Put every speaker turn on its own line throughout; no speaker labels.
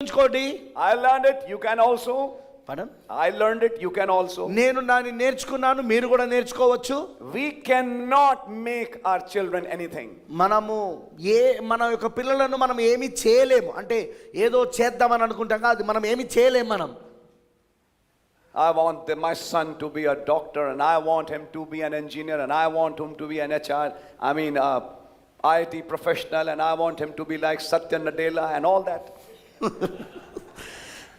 I learned it, you can also.
Pardon?
I learned it, you can also.
నేను దాన్ని నేర్చుకున్నాను, మీరు కూడా నేర్చుకోవచ్చు.
We cannot make our children anything.
మనము మన యొక్క పిల్లలను మనం ఏమీ చేయలేము. అంటే ఏదో చేద్దామని అనుకుంటాం కదా, అది మనం ఏమీ చేయలేము మనం.
I want my son to be a doctor, and I want him to be an engineer, and I want him to be an HR, IT professional, and I want him to be like Satya Nadella and all that.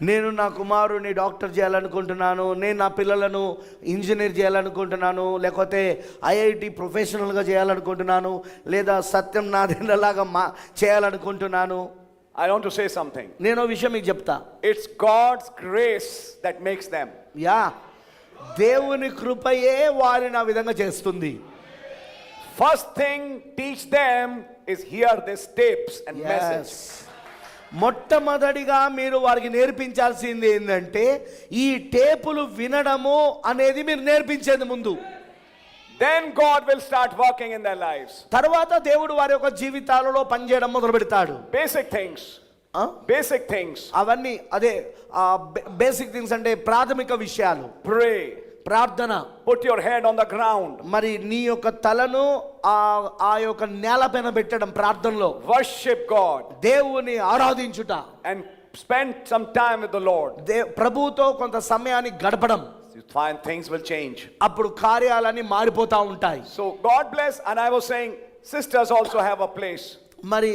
నేను నా కుమారుని doctor చేయాలనుకుంటున్నాను, నేను నా పిల్లలను engineer చేయాలనుకుంటున్నాను, లేకపోతే IIT ప్రొఫెషనల్గా చేయాలనుకుంటున్నాను, లేదా సత్యం నాదెండ్లలాగా చేయాలనుకుంటున్నాను.
I want to say something.
నేను విషయం మీకు చెప్తా.
It's God's grace that makes them.
దేవుని కృపయే వారిని ఆ విధంగా చేస్తుంది.
First thing teach them is hear these tapes and message.
మొట్టమొదటిగా మీరు వారికి నేర్పించాల్సింది ఏంటంటే ఈ టేపులు వినడము అనేది మీరు నేర్పించేది ముందు.
Then God will start working in their lives.
తర్వాత దేవుడు వారి యొక్క జీవితాలలో పనిచేయడం మొదలు పెడతాడు.
Basic things. Basic things.
అవన్నీ అదే బేసిక్ థింగ్స్ అంటే ప్రాథమిక విషయాలు.
Pray.
ప్రార్థన.
Put your head on the ground.
మరి నీ యొక్క తలను ఆ యొక్క నేలపైన పెట్టడం ప్రార్థనలో.
Worship God.
దేవుని ఆరాధించుట.
And spend some time with the Lord.
ప్రభువుతో కొంత సమయాన్ని గడపడం.
You find things will change.
అప్పుడు కార్యాలన్నీ మారిపోతా ఉంటాయి.
So God bless, and I was saying sisters also have a place.
మరి